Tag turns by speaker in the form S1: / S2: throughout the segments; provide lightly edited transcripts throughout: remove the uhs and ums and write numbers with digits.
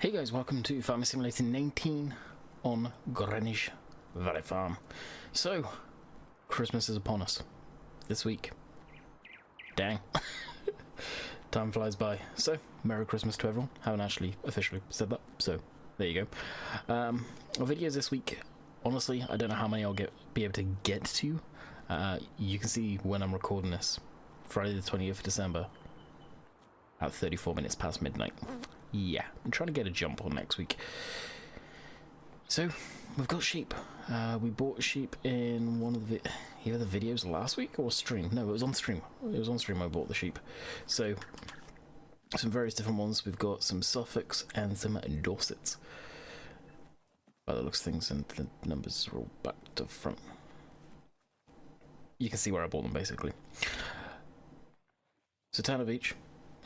S1: Hey guys, welcome to Farming Simulator 19 on Greenwich Valley Farm. So, Christmas is upon us this week. Dang. Time flies by. So, Merry Christmas to everyone. Haven't actually officially said that, so there you go. Our videos this week, honestly, I don't know how many I'll be able to get to. You can see when I'm recording this, Friday the 20th of December, at 34 minutes past midnight. Yeah, I'm trying to get a jump on next week. So, we've got sheep. We bought sheep in one of the either the videos last week or stream. No, it was on stream. It was on stream I bought the sheep. So, some various different ones. We've got some Suffolks and some Dorsets. By the looks of things, and the numbers are all back to front. You can see where I bought them, basically. So 10 of each.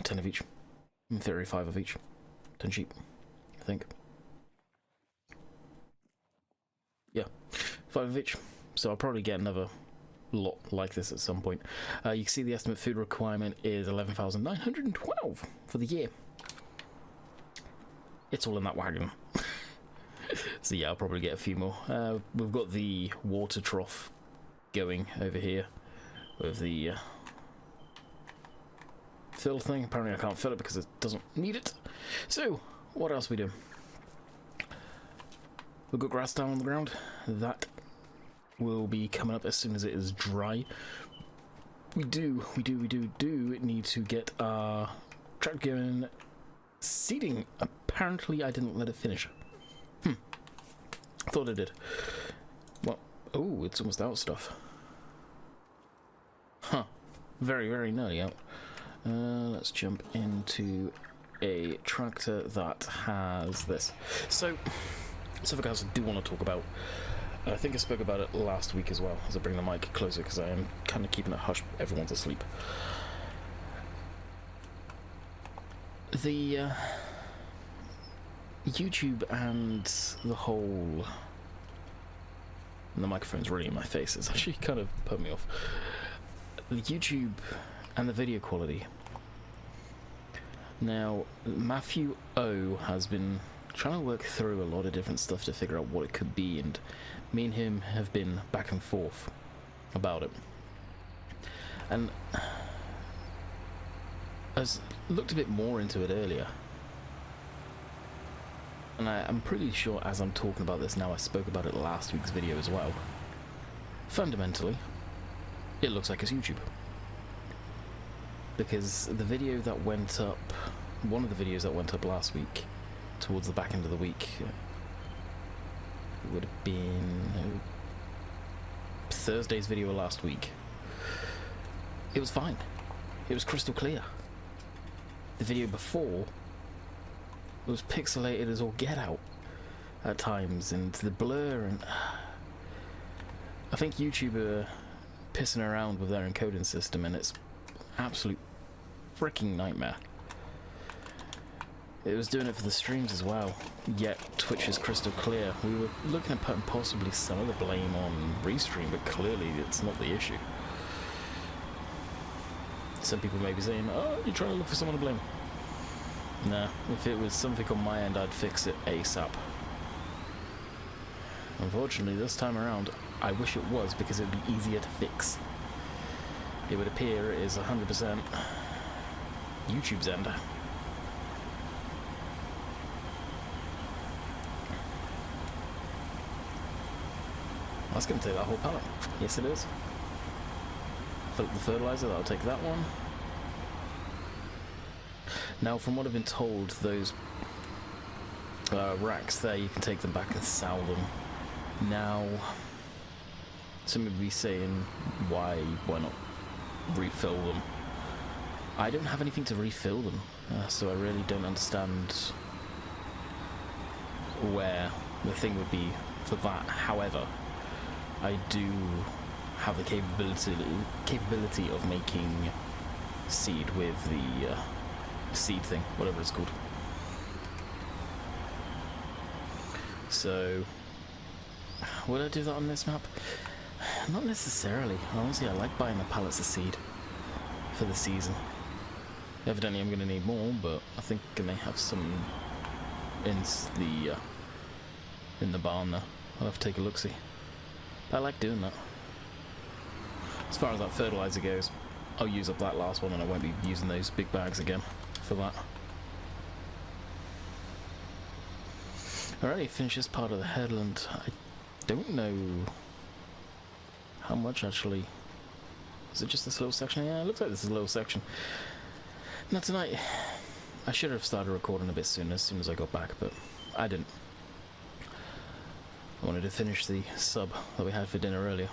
S1: 10 of each. In theory, 5 of each. 10 sheep, I think. Yeah, 5 of each. So I'll probably get another lot like this at some point. You can see the estimate food requirement is 11,912 for the year. It's all in that wagon. So yeah, I'll probably get a few more. We've got the water trough going over here with the fill thing. Apparently I can't fill it because it doesn't need it. So, what else we do? We've got grass down on the ground. That will be coming up as soon as it is dry. We do need to get our track going seeding. Apparently I didn't let it finish. Thought I did. Well, oh, it's almost out of stuff. Huh. Very, very nearly out. Let's jump into a tractor that has this. So, something else I do want to talk about. I think I spoke about it last week as well, as I bring the mic closer, because I am kind of keeping it hush. Everyone's asleep. The YouTube and the whole... And the microphone's really in my face. It's actually kind of put me off. The YouTube and the video quality. Now, Matthew O has been trying to work through a lot of different stuff to figure out what it could be, and me and him have been back and forth about it. And I looked a bit more into it earlier, and I'm pretty sure as I'm talking about this now, I spoke about it last week's video as well. Fundamentally, it looks like it's YouTube. Because the video that went up, one of the videos that went up last week, towards the back end of the week, it would have been Thursday's video last week. It was fine. It was crystal clear. The video before was pixelated as all get out at times, and the blur, and I think YouTube are pissing around with their encoding system, and it's absolute freaking nightmare. It was doing it for the streams as well, yet Twitch is crystal clear. We were looking at putting possibly some of the blame on Restream, but clearly it's not the issue. Some people may be saying, oh, you're trying to look for someone to blame. Nah, if it was something on my end, I'd fix it ASAP. Unfortunately, this time around, I wish it was, because it would be easier to fix. It would appear it is 100% YouTube's end. That's going to take that whole pallet. Yes, it is. Fill up the fertilizer, that'll take that one. Now, from what I've been told, those racks there, you can take them back and sell them. Now, some would be saying, why not refill them? I don't have anything to refill them, so I really don't understand where the thing would be for that. However, I do have the capability of making seed with the seed thing, whatever it's called. So, would I do that on this map? Not necessarily. Honestly, I like buying the pallets of seed for the season. Evidently I'm going to need more, but I think I may have some in the barn there. I'll have to take a look-see. I like doing that. As far as that fertilizer goes, I'll use up that last one and I won't be using those big bags again for that. Alright, finish this part of the headland. I don't know how much actually. Is it just this little section? Yeah, it looks like this is a little section. Now tonight, I should have started recording a bit sooner, as soon as I got back, but I didn't. I wanted to finish the sub that we had for dinner earlier.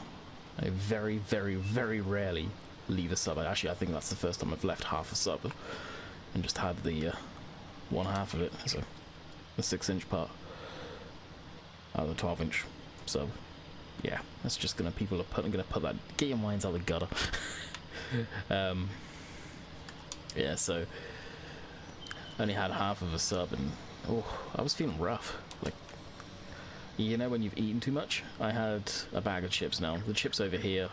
S1: I very, very, very rarely leave a sub. Actually, I think that's the first time I've left half a sub and just had the one half of it, so the 6-inch part out of the 12-inch sub. Yeah, that's just gonna gonna put that. Get your minds out the gutter. Yeah, so only had half of a sub, and oh, I was feeling rough. Like, you know, when you've eaten too much. I had a bag of chips now. The chips over here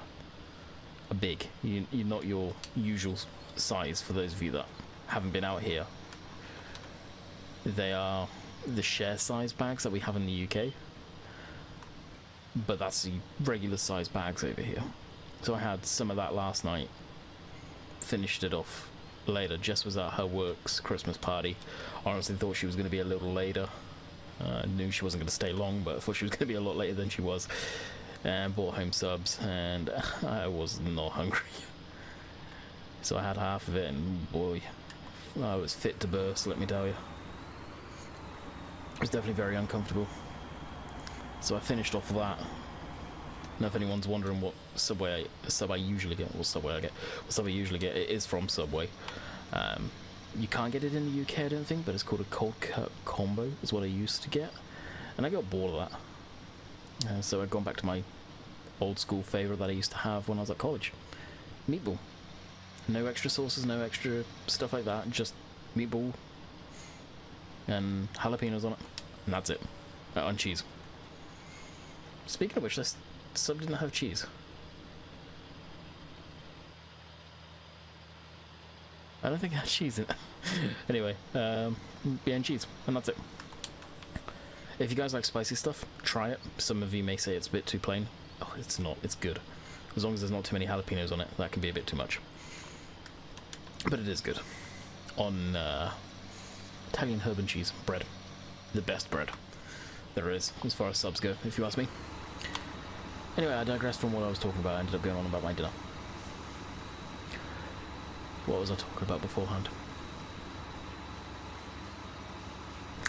S1: are big. You're not your usual size. For those of you that haven't been out here, they are the share size bags that we have in the UK. But that's the regular size bags over here. So I had some of that last night. Finished it off later. Jess was at her work's Christmas party. Honestly thought she was going to be a little later. Knew she wasn't going to stay long, but I thought she was going to be a lot later than she was. And brought home subs, and I was not hungry. So I had half of it, and boy, I was fit to burst, let me tell you. It was definitely very uncomfortable. So I finished off that. Now, if anyone's wondering what sub I usually get, what sub I usually get, it is from Subway. You can't get it in the UK, I don't think, but it's called a cold cut combo, is what I used to get, and I got bored of that. So I've gone back to my old school favourite that I used to have when I was at college: meatball. No extra sauces, no extra stuff like that, just meatball and jalapenos on it, and that's it. On cheese. Speaking of which, this sub didn't have cheese. I don't think it had cheese in it. Anyway, yeah, and cheese, and that's it. If you guys like spicy stuff, try it. Some of you may say it's a bit too plain. Oh, it's not. It's good. As long as there's not too many jalapenos on it, that can be a bit too much. But it is good. On Italian herb and cheese bread. The best bread there is, as far as subs go, if you ask me. Anyway, I digressed from what I was talking about. I ended up going on about my dinner. What was I talking about beforehand?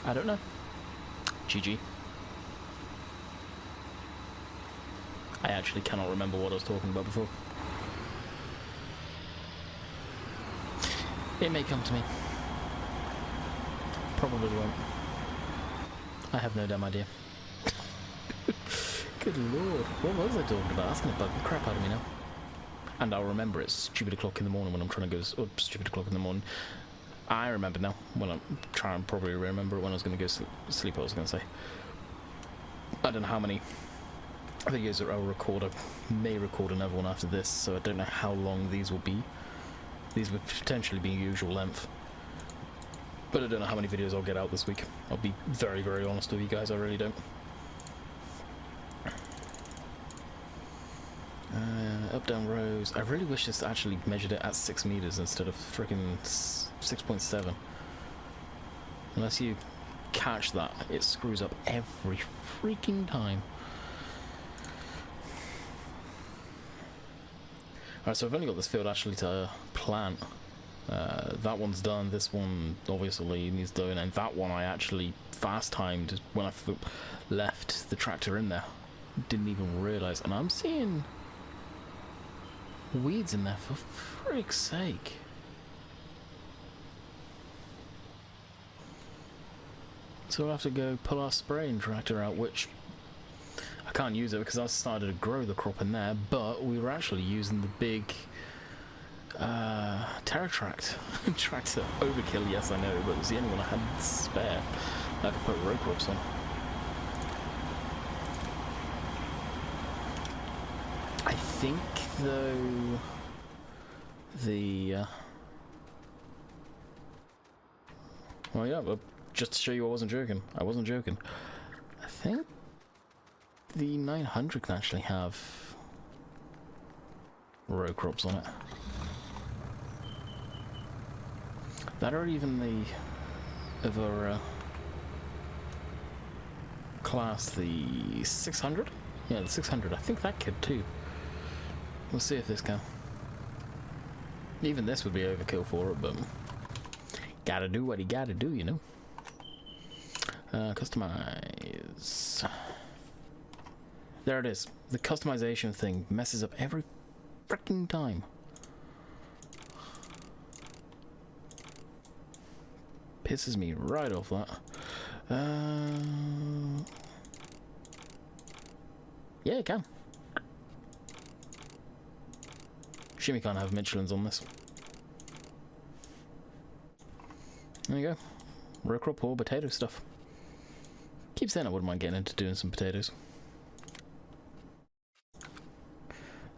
S1: I don't know. GG. I actually cannot remember what I was talking about before. It may come to me. Probably won't. I have no damn idea. Good lord. What was I talking about? That's going to bug the crap out of me now. And I'll remember it's stupid o'clock in the morning when I'm trying to go... Oh, stupid o'clock in the morning. I remember now. When I'm trying to probably remember when I was going to go sleep, I was going to say. I don't know how many videos that I'll record. I may record another one after this, so I don't know how long these will be. These would potentially be usual length. But I don't know how many videos I'll get out this week. I'll be very, very honest with you guys, I really don't. Up, down rows. I really wish this actually measured it at 6 meters instead of freaking 6.7. Unless you catch that, it screws up every freaking time. Alright, so I've only got this field actually to plant. That one's done, this one obviously needs doing, and that one I actually fast timed when I left the tractor in there. Didn't even realise, and I'm seeing weeds in there, for frick's sake. So we'll have to go pull our spraying tractor out, which I can't use it because I started to grow the crop in there, but we were actually using the big TerraTract tractor. Overkill, yes I know, but it was the only one I had spare I could put row crops on. I think though well yeah, just to show you I wasn't joking. I wasn't joking. I think the 900 can actually have row crops on it. That or even the other class, the 600? Yeah, the 600. I think that could too. We'll see if this can. Even this would be overkill for it, but gotta do what you gotta do, you know. Customize. There it is. The customization thing messes up every freaking time. Pisses me right off that. Yeah, it can. Shimmy can't have Michelin's on this. There you go. Row crop or potato stuff. Keep saying I wouldn't mind getting into doing some potatoes.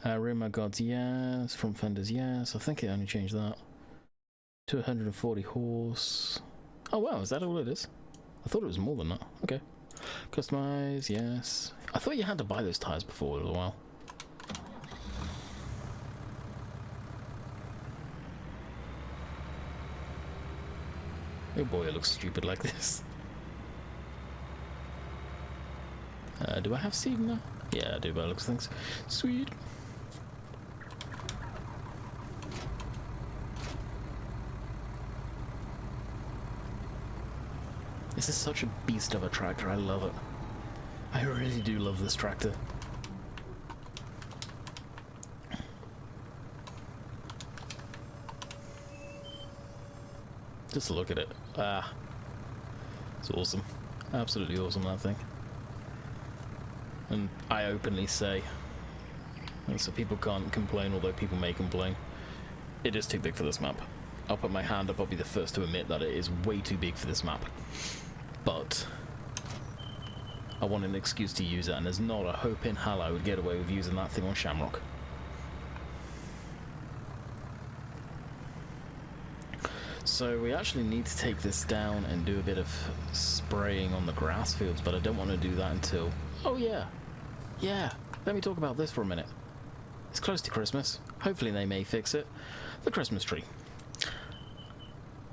S1: Rear my gods, yes. Front fenders, yes. I think it only changed that. To 140 horse. Oh wow, is that all it is? I thought it was more than that. Okay. Customize, yes. I thought you had to buy those tires before a while. Oh boy, it looks stupid like this. Do I have seed in there? Yeah, I do by the looks of things. Sweet. This is such a beast of a tractor, I love it. I really do love this tractor. Just look at it. Ah. It's awesome. Absolutely awesome, that thing. And I openly say, so people can't complain, although people may complain, it is too big for this map. I'll put my hand up, I'll be the first to admit that it is way too big for this map. But I want an excuse to use it, and there's not a hope in hell I would get away with using that thing on Shamrock. So we actually need to take this down and do a bit of spraying on the grass fields, but I don't want to do that until... Oh yeah! Yeah! Let me talk about this for a minute. It's close to Christmas. Hopefully they may fix it. The Christmas tree.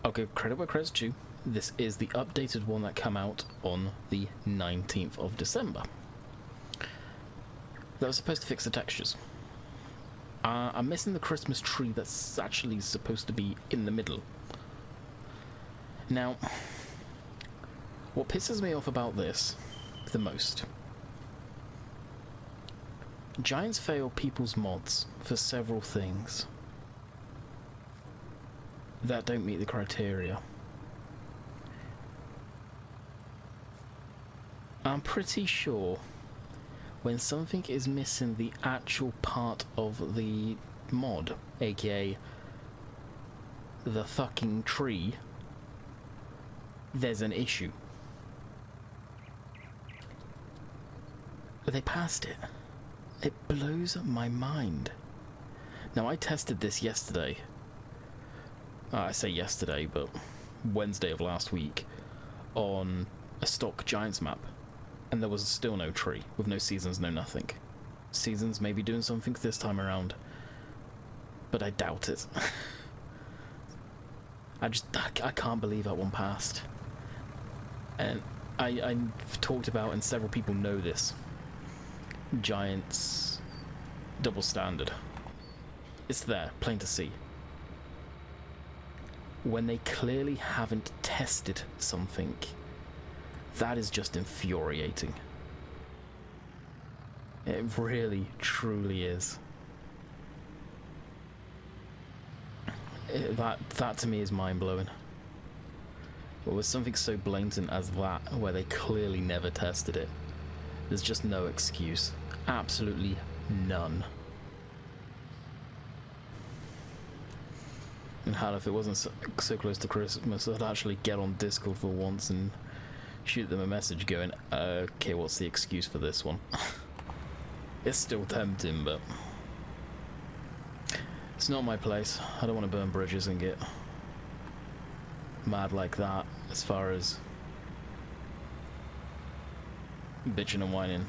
S1: I'll give credit where credit's due. This is the updated one that came out on the 19th of December. That was supposed to fix the textures. I'm missing the Christmas tree that's actually supposed to be in the middle. Now, what pisses me off about this the most... Giants fail people's mods for several things that don't meet the criteria. I'm pretty sure when something is missing the actual part of the mod, aka the fucking tree, there's an issue. But they passed it. It blows my mind. Now, I tested this yesterday. I say yesterday, but Wednesday of last week, on a stock Giants map, and there was still no tree, with no seasons, no nothing. Seasons may be doing something this time around, but I doubt it. I can't believe that one passed. And I've talked about, and several people know this, Giants double standard. It's there, plain to see. When they clearly haven't tested something, that is just infuriating. It really, truly is. That to me is mind-blowing. But with something so blatant as that, where they clearly never tested it, there's just no excuse. Absolutely none. And hell, if it wasn't so close to Christmas, I'd actually get on Discord for once and shoot them a message going, okay, what's the excuse for this one? It's still tempting, but it's not my place. I don't want to burn bridges and get mad like that as far as bitching and whining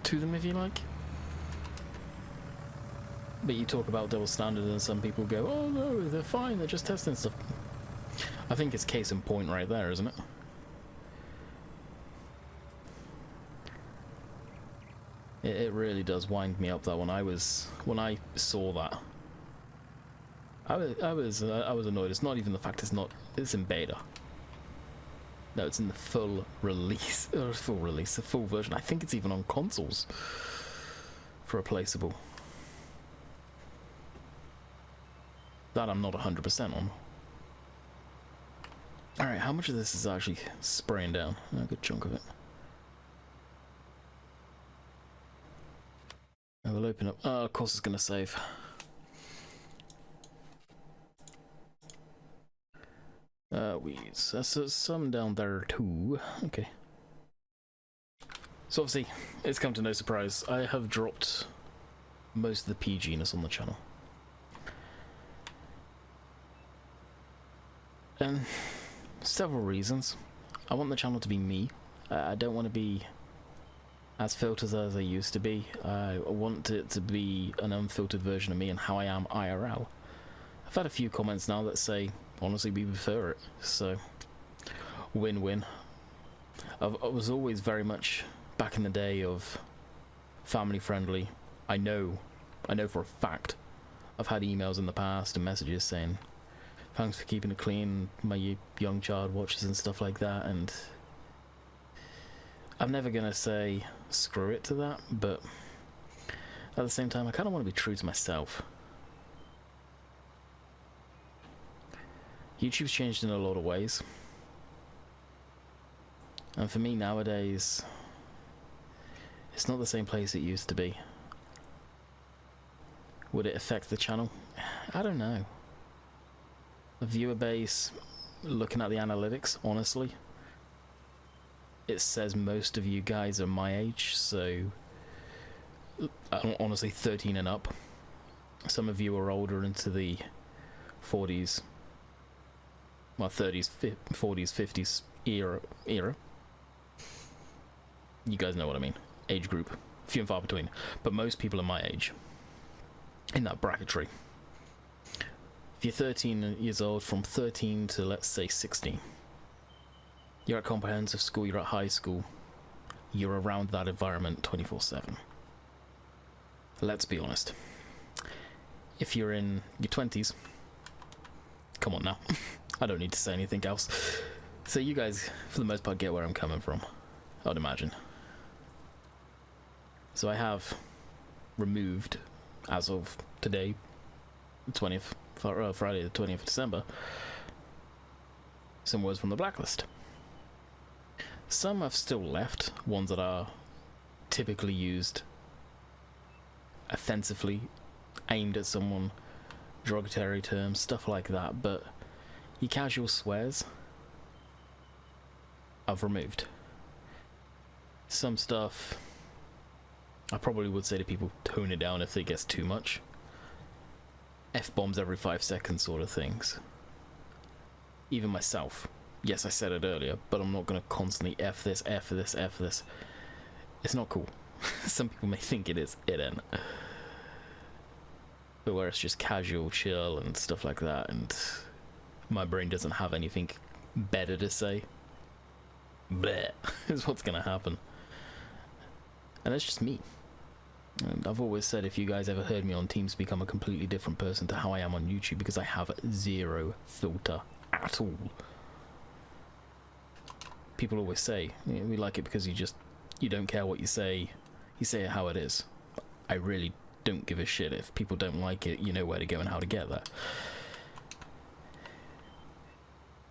S1: to them if you like. But you talk about double standard and some people go, oh no, they're fine, they're just testing stuff. I think it's case in point right there, isn't it? It really does wind me up that when I saw that, I was annoyed. It's not even the fact it's in beta. No, it's in the full release, the full version. I think it's even on consoles for replaceable. That I'm not 100% on. Alright, how much of this is actually spraying down? A good chunk of it. And we'll open up. Oh, of course it's going to save. Weeds. There's some down there too. Okay. So obviously, it's come to no surprise. I have dropped most of the PG-ness on the channel. And several reasons. I want the channel to be me. I don't want to be as filtered as I used to be. I want it to be an unfiltered version of me and how I am IRL. I've had a few comments now that say, honestly, we prefer it. So, win-win. I was always very much back in the day of family friendly. I know for a fact. I've had emails in the past and messages saying, thanks for keeping it clean, my young child watches and stuff like that, and I'm never gonna say screw it to that, but at the same time I kind of want to be true to myself. YouTube's changed in a lot of ways, and for me nowadays it's not the same place it used to be. Would it affect the channel? I don't know. The viewer base, looking at the analytics, honestly, it says most of you guys are my age, so honestly 13 and up. Some of you are older, into the 40s, well 30s, 40s, 50s era. You guys know what I mean. Age group, few and far between, but most people are my age, in that bracketry. If you're 13 years old, from 13 to let's say 16, you're at comprehensive school, you're at high school, you're around that environment 24/7. Let's be honest. If you're in your 20s, come on now, I don't need to say anything else. So you guys, for the most part, get where I'm coming from, I'd imagine. So I have removed, as of today, the 20th, Friday the 20th of December, some words from the blacklist. Some have still left, ones that are typically used offensively, aimed at someone, derogatory terms, stuff like that, but your casual swears I've removed. Some stuff I probably would say to people, tone it down if it gets too much. F-bombs every 5 seconds sort of things. Even myself. Yes, I said it earlier, but I'm not going to constantly F this, F this, F this. It's not cool. Some people may think it is. It ain't. But where it's just casual, chill, and stuff like that, and my brain doesn't have anything better to say, bleh, is what's going to happen. And that's just me. And I've always said, if you guys ever heard me on TeamSpeak, I'm a completely different person to how I am on YouTube, because I have zero filter at all. People always say, we like it because you don't care what you say it how it is. I really don't give a shit. If people don't like it, you know where to go and how to get that.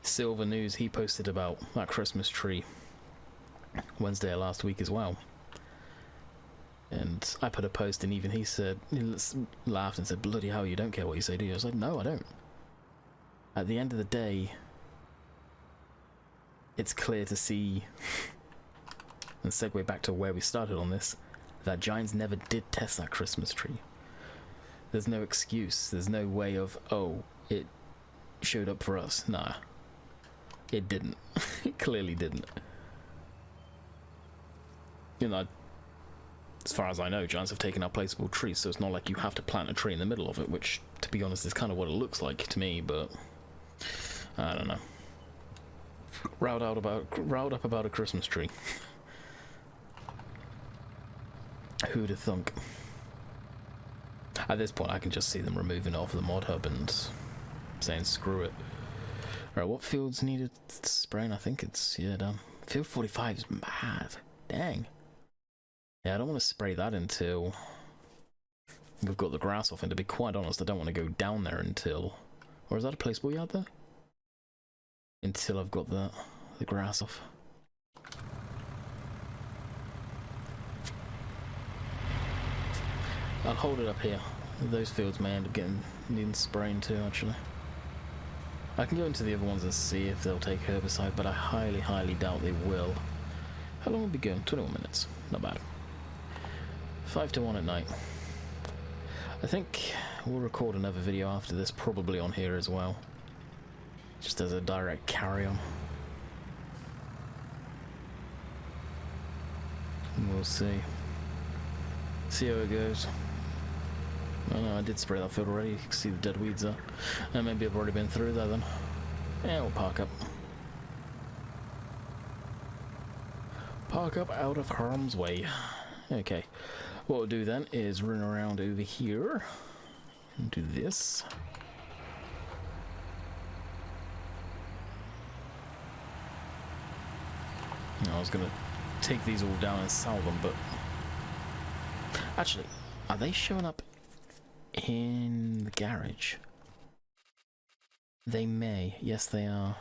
S1: Silver News, he posted about that Christmas tree Wednesday of last week as well. And I put a post, and even he said, he laughed and said, bloody hell, you don't care what you say, do you? I was like, no, I don't. At the end of the day, it's clear to see, and segue back to where we started on this, that Giants never did test that Christmas tree. There's no excuse. There's no way of, oh, it showed up for us. Nah. It didn't. It clearly didn't. You know, as far as I know, giants have taken out placeable trees, so it's not like you have to plant a tree in the middle of it, which, to be honest, is kind of what it looks like to me, but I don't know. Riled up about a Christmas tree. Who'd have thunk? At this point, I can just see them removing it off the mod hub and saying screw it. Alright, what fields needed spraying? I think it's, yeah, done. Field 45 is mad. Dang. Yeah, I don't want to spray that until we've got the grass off, and to be quite honest, I don't want to go down there until... Or is that a placeable yard there? Until I've got the grass off. I'll hold it up here. Those fields may end up needing spraying too, actually. I can go into the other ones and see if they'll take herbicide, but I highly, highly doubt they will. How long will we be going? 21 minutes. Not bad. 5 to 1 at night. I think we'll record another video after this, probably on here as well. Just as a direct carry-on. And we'll see. See how it goes. Oh no, I did spray that field already. You can see the dead weeds there. And maybe I've already been through there then. Yeah, we'll park up. Park up out of harm's way. Okay. What we'll do then is run around over here and do this. I was gonna take these all down and sell them, but actually, are they showing up in the garage? They may. Yes, they are.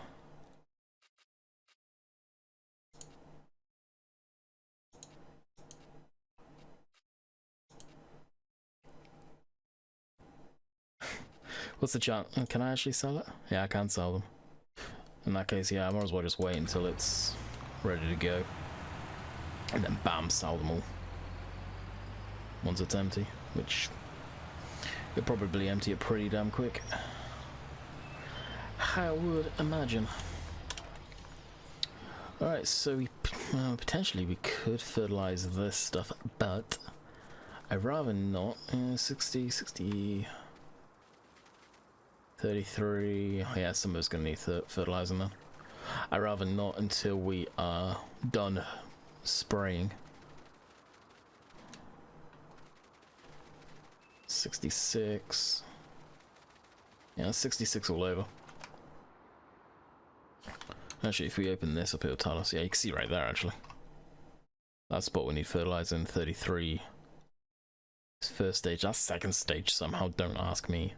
S1: What's the chance? Can I actually sell it? Yeah, I can sell them. In that case, yeah, I might as well just wait until it's ready to go. And then bam, sell them all. Once it's empty, which you'll probably empty it pretty damn quick. I would imagine. Alright, so we potentially we could fertilize this stuff, but I'd rather not. 60, 33. Yeah, some of it's going to need fertilizing then. I'd rather not until we are done spraying. 66. Yeah, 66 all over. Actually, if we open this up, it'll tell us. Yeah, you can see right there, actually. That spot we need fertilizing. 33. It's first stage. That's second stage somehow. Don't ask me.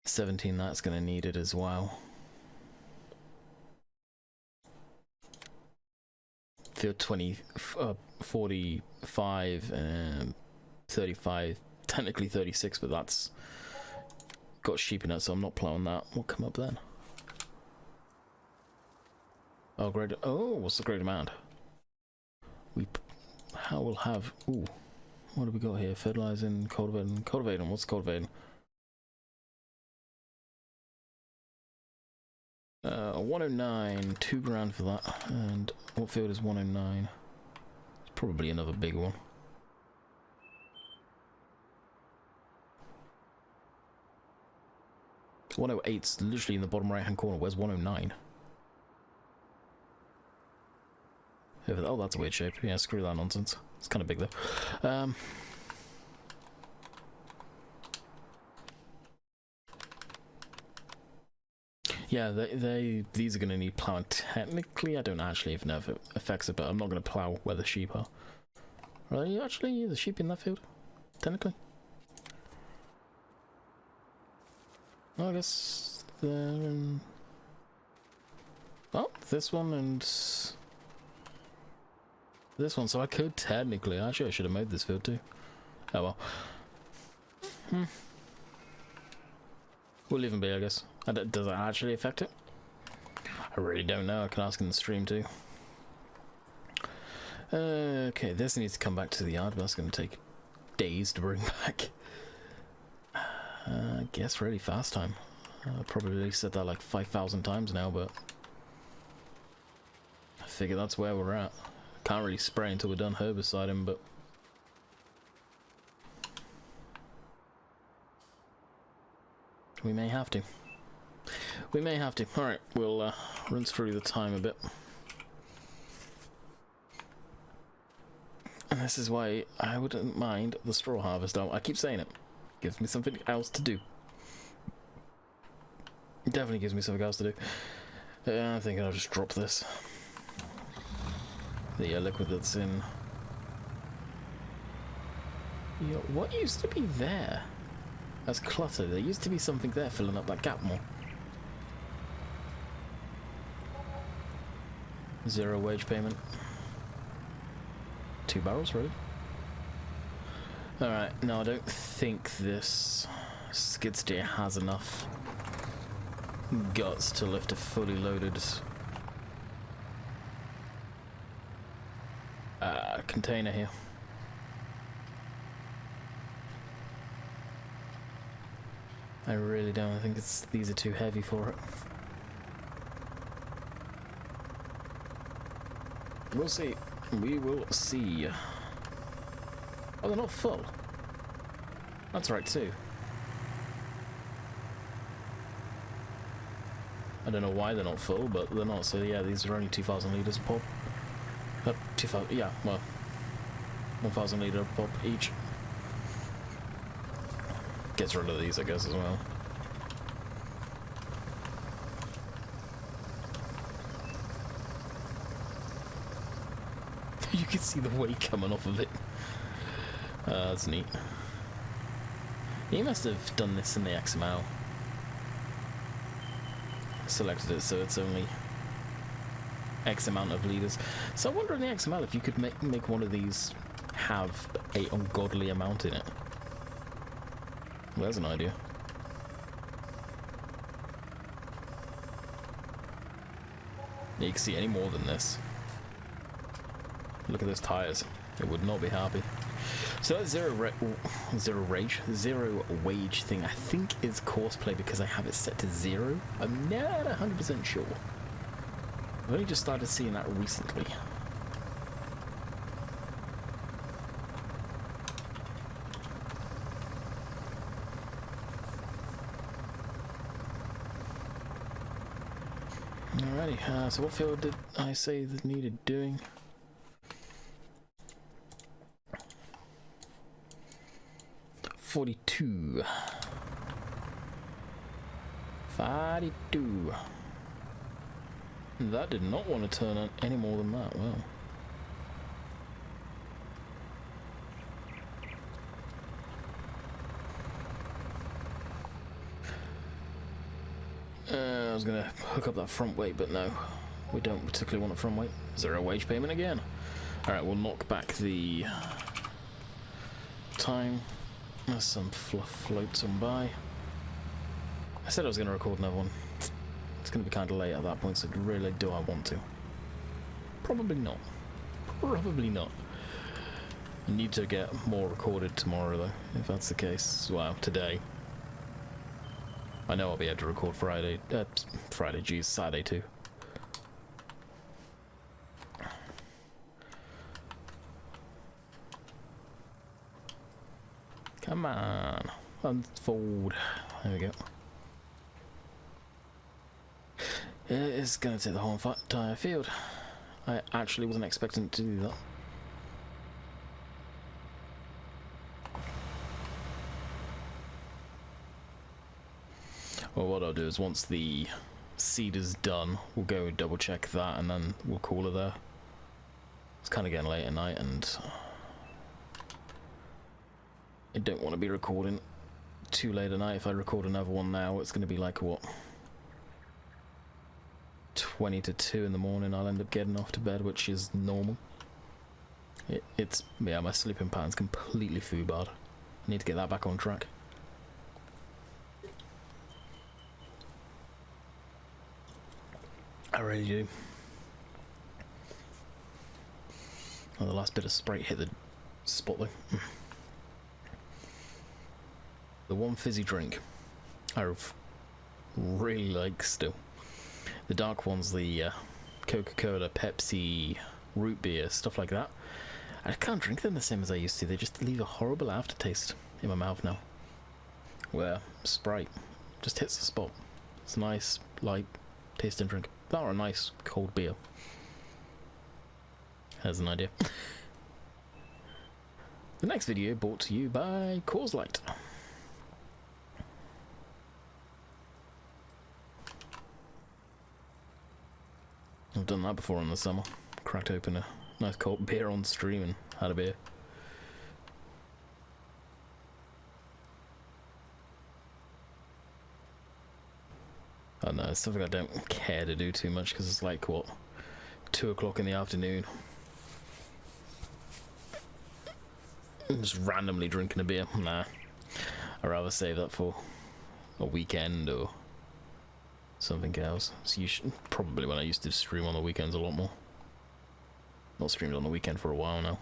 S1: 17, that's going to need it as well. Field 20, 45, and 35, technically 36, but that's got sheep in it, so I'm not plowing that. We'll come up then. Oh, great. Oh, what's the great amount? How we'll have. Ooh, what do we got here? Fertilizing, cultivating. Cultivating. What's cultivating? 109, 2 grand for that. And what field is 109? It's probably another big one. .108's literally in the bottom right hand corner. Where's 109? Oh, that's a weird shape. Yeah, screw that nonsense. It's kind of big though. Yeah, these are going to need plowing. Technically, I don't actually even know if it affects it, but I'm not going to plow where the sheep are. Are you actually the sheep in that field? Technically? Oh, I guess they're in... Oh, this one and... this one, so I could technically... Actually, I should have made this field too. Oh well. We'll leave them be, I guess. Does it actually affect it? I really don't know. I can ask in the stream too. Okay, this needs to come back to the yard, but that's going to take days to bring back. I guess really fast time. I probably said that like 5,000 times now, but I figure that's where we're at. Can't really spray until we're done herbiciding, but we may have to. We may have to. Alright, we'll rinse through the time a bit. And this is why I wouldn't mind the straw harvest. I keep saying it. Gives me something else to do. It definitely gives me something else to do. I think I'll just drop this. The liquid that's in. Yo, what used to be there? That's clutter. There used to be something there filling up that gap more. 0 wage payment. 2 barrels, really? Alright, no, I don't think this skid steer has enough guts to lift a fully loaded container here. I really don't. I think these are too heavy for it. We'll see. We will see. Oh, they're not full. That's right too. I don't know why they're not full, but they're not. So yeah, these are only 2,000 litres a pop. 2,000. Yeah, well, 1,000 litre a pop each. Gets rid of these, I guess, as well. You can see the weight coming off of it. That's neat. He must have done this in the XML. Selected it so it's only X amount of litres. So I wonder in the XML if you could make one of these have a ungodly amount in it. Well, there's an idea. You can see any more than this. Look at those tires. It would not be happy. So that zero wage thing, I think is courseplay because I have it set to 0. I'm not 100% sure. I've only just started seeing that recently. Alrighty, so what field did I say that needed doing? $42. That did not want to turn on any more than that. Well, I was gonna hook up that front weight, but no, we don't particularly want a front weight. 0 wage payment again. Alright, we'll knock back the time. There's some fluff floats on by. I said I was going to record another one. It's going to be kind of late at that point, so really do I want to? Probably not. Probably not. I need to get more recorded tomorrow, though, if that's the case. Well, today. I know I'll be able to record Friday. Saturday too. Come on, unfold. There we go. It is going to take the whole entire field. I actually wasn't expecting it to do that. Well, what I'll do is once the seed is done, we'll go double check that and then we'll call it there. It's kind of getting late at night and I don't want to be recording too late at night. If I record another one now, it's going to be like, what, 20 to 2 in the morning. I'll end up getting off to bed, which is normal. It's yeah, my sleeping pattern's completely foobarred. I need to get that back on track. I really do. Oh, the last bit of Sprite hit the spot though. The one fizzy drink I really like still. The dark one's the Coca-Cola, Pepsi, root beer, stuff like that. I can't drink them the same as I used to. They just leave a horrible aftertaste in my mouth now. Where Sprite just hits the spot. It's a nice, light tasting drink. That or a nice cold beer. Has an idea. The next video brought to you by Coors Light. I've done that before in the summer. Cracked open a nice cold beer on stream and had a beer. I don't know, it's something I don't care to do too much because it's like, what, 2 o'clock in the afternoon. I'm just randomly drinking a beer. Nah. I'd rather save that for a weekend or something else. So you should, probably when I used to stream on the weekends a lot more. Not streamed on the weekend for a while now.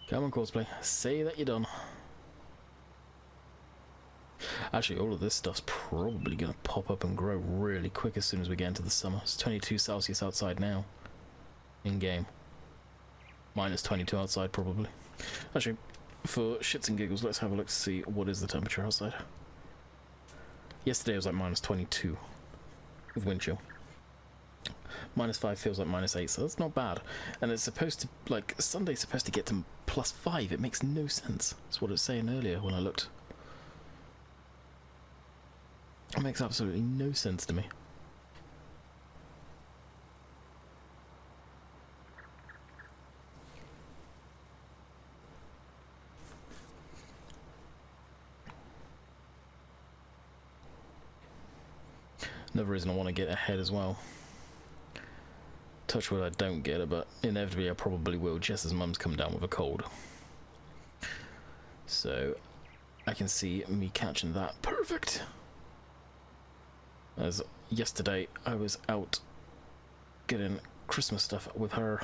S1: Come on, cosplay. Say that you're done. Actually, all of this stuff's probably going to pop up and grow really quick as soon as we get into the summer. It's 22 Celsius outside now. In-game. Minus 22 outside, probably. Actually, for shits and giggles, let's have a look to see what is the temperature outside. Yesterday it was like minus 22 with wind chill. Minus 5 feels like minus 8, so that's not bad. And it's supposed to, like, Sunday's supposed to get to plus 5. It makes no sense. That's what it was saying earlier when I looked. It makes absolutely no sense to me. Another reason I want to get ahead as well. Touch wood, I don't get it, but inevitably I probably will, just as Mum's come down with a cold. So I can see me catching that. Perfect! As yesterday I was out getting Christmas stuff with her.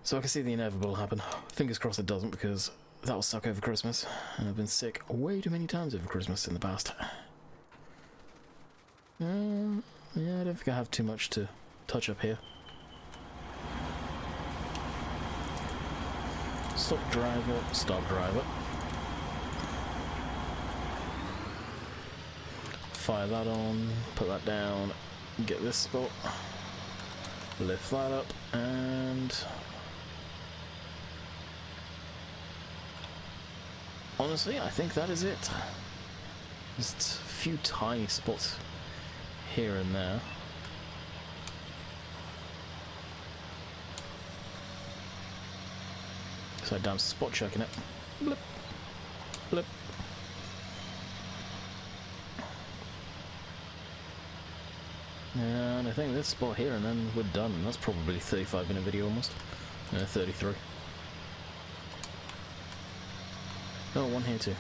S1: So I can see the inevitable happen. Fingers crossed it doesn't, because that will suck over Christmas. And I've been sick way too many times over Christmas in the past. Yeah, I don't think I have too much to touch up here. Stop driver, stop driver. Fire that on, put that down, get this spot, lift that up, and honestly, I think that is it. Just a few tiny spots here and there. So I'm spot checking it. Blip, blip. And I think this spot here, and then we're done. That's probably a 35-minute video almost. 33. Oh, one here too.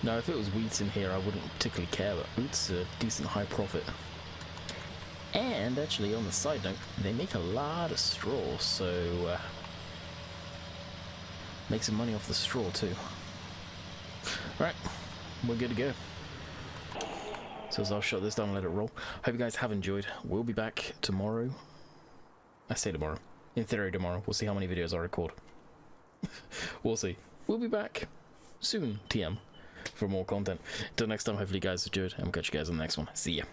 S1: Now, if it was wheats in here, I wouldn't particularly care, but wheat's a decent high profit. And actually, on the side note, they make a lot of straw, so make some money off the straw too. Right, we're good to go. So I'll shut this down and let it roll. Hope you guys have enjoyed. We'll be back tomorrow. I say tomorrow. In theory tomorrow. We'll see how many videos I record. We'll see. We'll be back soon, TM, for more content. Until next time, hopefully you guys enjoyed, and we'll catch you guys on the next one. See ya.